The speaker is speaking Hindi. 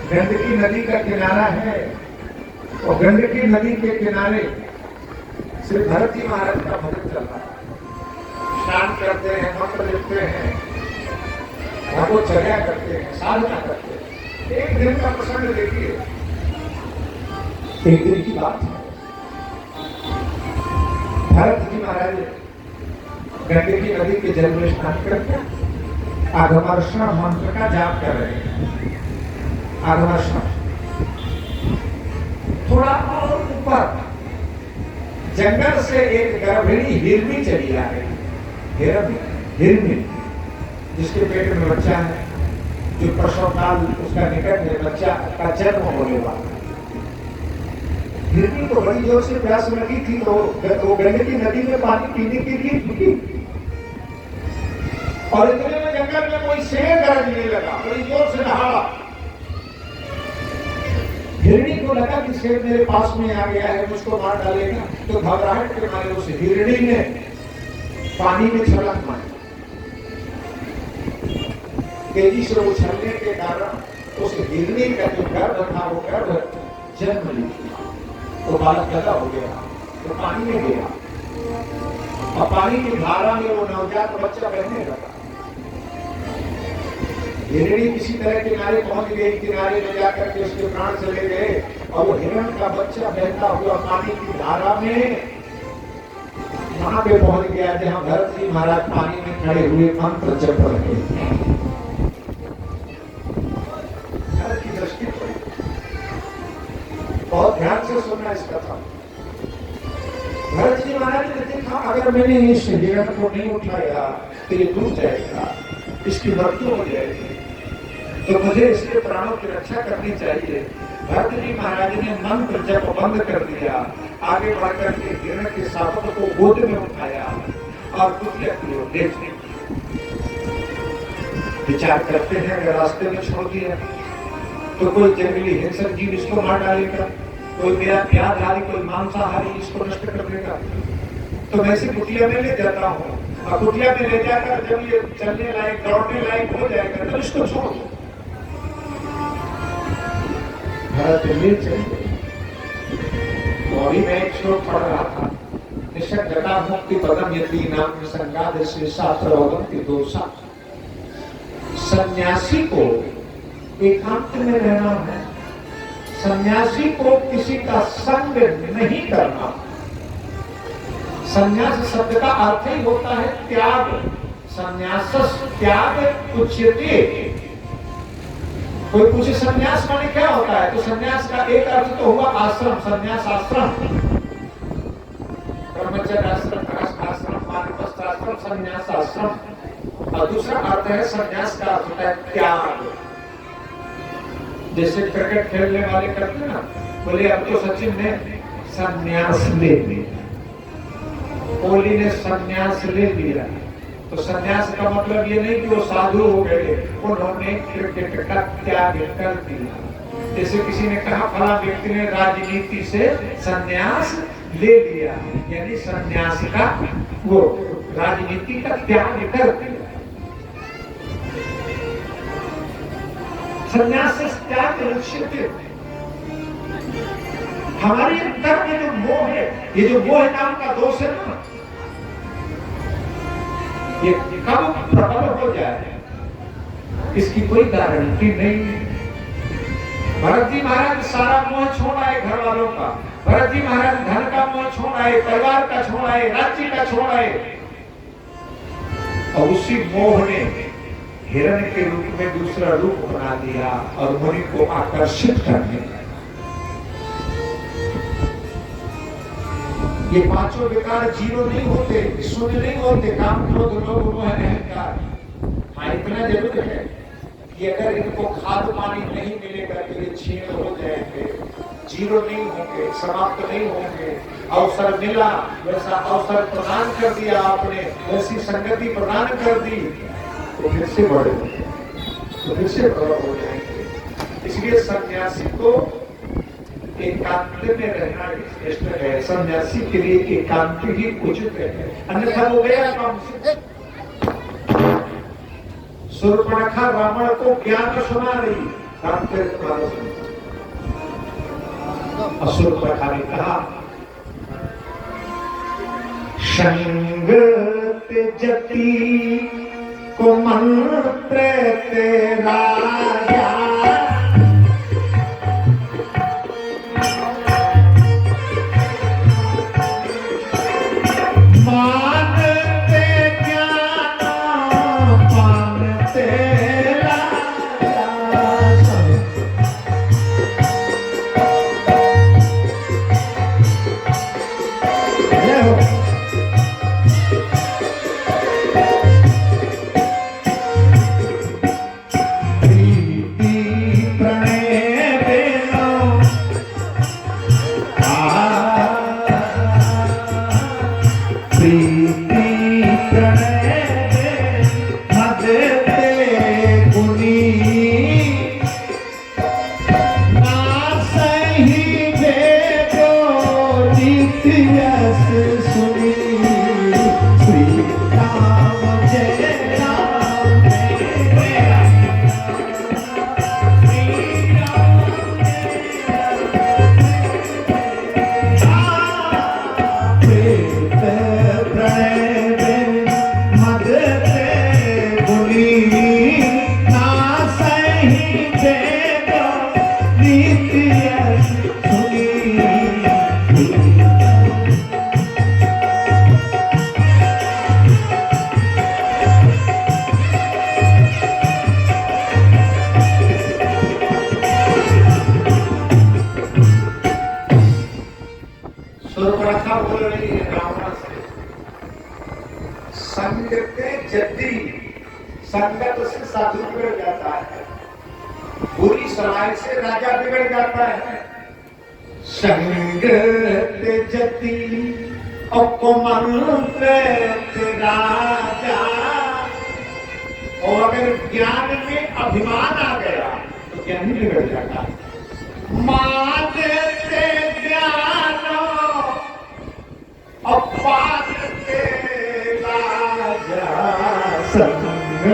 गंडकी नदी का किनारा है और गंडकी नदी के किनारे श्री भरत जी महाराज का भजन चल रहा है। स्नान करते हैं, मंत्र लिखते हैं, भगवत चर्या करते हैं, साधना करते हैं। एक दिन का प्रसंग देखिए, एक दिन की बात है। भरत जी महाराज गंडकी नदी के जल में स्नान करके आगमर्षण मंत्र का जाप कर रहे हैं। आगमर्षण थोड़ा और ऊपर जंगल से एक गर्भिणी हिरनी चली आ रही। हिरनी जिसके पेट में बच्चा है, जो प्रसव काल उसका निकट है, बच्चा का जन्म होने वाला। हिरनी को बड़ी जोर से प्यास लगी थी, तो वो गंडकी नदी में पानी पीने के लिए रुकी और इतने में जंगल में कोई शेर गरजने लगा, बड़ी जोर से दहाड़ा। हिरनी को लगा कि शेर मेरे पास में आ गया है, मुझको मार डालेगा, तो घबराहट के मारे उस हिरनी ने पानी में छलांग मारी। तेजी से उछलने के कारण उस हिरनी का जो गर्भ था वो गर्भ जन्म लिया, तो बालक पैदा हो गया, तो पानी में गया और पानी की धारा में वो नवजात बच्चा बहने लगा। हिरणी किसी तरह किनारे पहुंच गई, किनारे में जाकर के उसके प्राण चले गए और वो हिरण का बच्चा बहता हुआ पानी की धारा में वहां पे पहुंच गया जहां भरत जी महाराज पानी में खड़े हुए मंत्र जप रहे थे। भरत की दृष्टि पड़ी, बहुत ध्यान से सुनना इस कथा। भरत जी महाराज ने देखा, अगर मैंने इस हिरण को नहीं उठाया तो ये डूब जाएगा, इसकी मृत्यु हो जाएगी, तो मुझे इसके प्राणों की रक्षा करनी चाहिए। भरत जी महाराज ने मंत्र जप बंद कर दिया, आगे बढ़कर के हिरण के शावक को गोद में उठाया और कुटिया की ओर देखने विचार करते हैं। अगर रास्ते में छोड़ दिया तो कोई जंगली हिंसक जीव इसको मार डालेगा, कोई मेरा प्यारधारी, कोई मांसाहारी इसको नष्ट कर देगा, तो मैं इसे कुटिया में ले जाता हूँ और कुटिया में ले जाकर जब ये चलने लायक, दौड़ने लायक हो जाएगा तो इसको छोड़ दो। भरत ले चले। तो अभी मैं एक श्लोक पढ़ रहा था, निषक जटा मुक्ति पदम यदि नाम संगाद से शास्त्र की दोषा। सन्यासी को एकांत में रहना है, सन्यासी को किसी का संग नहीं करना। संन्यास शब्द का अर्थ ही होता है त्याग। संन्यास त्याग उच्यते। कोई पूछे संन्यास माने क्या होता है, तो संन्यास का एक अर्थ तो हुआ आश्रम, संन्यास आश्रम, ब्रह्मचर्य आश्रम, गृहस्थ आश्रम, वानप्रस्थ आश्रम, संन्यास आश्रम। और दूसरा अर्थ है संन्यास का अर्थ है त्याग। जैसे क्रिकेट खेलने वाले करते हैं ना, बोले अब तो सचिन ने संन्यास ले लिया, कोहली ने संन्यास ले लिया, तो संन्यास का मतलब ये नहीं कि वो साधु हो गए, उन्होंने क्रिकेट का त्याग कर दिया। जैसे किसी ने कहा फला व्यक्ति ने राजनीति से संन्यास ले लिया, यानी संन्यास का वो राजनीति का त्याग कर दिया। संन्यास से त्याग लक्ष्य। हमारे अंदर में जो मोह है, ये जो मोह नाम का दोष है ना, ये कब प्रबल हो जाए इसकी कोई गारंटी नहीं। भरत जी महाराज सारा मोह छोड़ आए घर वालों का, भरत जी महाराज धन का मोह छोड़ आए, परिवार का छोड़ आए, राज्य का छोड़ आए, और उसी मोह ने हिरण के रूप में दूसरा रूप बना दिया और मुनि को आकर्षित करने लगा। ये पांचों विकार जीरो नहीं होते, शून्य नहीं होते, काम, क्रोध, लोभ, मोह, अहंकार। हाँ, इतना जरूर है कि अगर इनको खाद पानी नहीं मिलेगा तो ये क्षीण हो जाएंगे, जीरो नहीं होंगे, समाप्त नहीं होंगे। अवसर मिला, वैसा अवसर प्रदान कर दिया आपने, वैसी संगति प्रदान कर दी, तो फिर से बड़े हो जाएंगे, तो फिर से बड़ा हो जाएंगे। इसलिए सन्यासी को एकांत में रहना श्रेष्ठ है। सन्यासी के लिए एकांत ही उचित है, अन्यथा वो गया काम से। शूर्पणखा रावण को ज्ञान सुना रही, रामचरित मानस में असुर प्रथा ने कहा, संग त्यजति को मंत्र तेरा बोल रही है रावण से। संगत जति, संगत से साधु बिगड़ जाता है, बुरी समाज से राजा बिगड़ जाता है। संगत जति अपमंत्र राजा, और अगर ज्ञान में अभिमान आ गया तो ज्ञान ही बिगड़ जाता है। मानते ज्ञानो अपाते राजा संग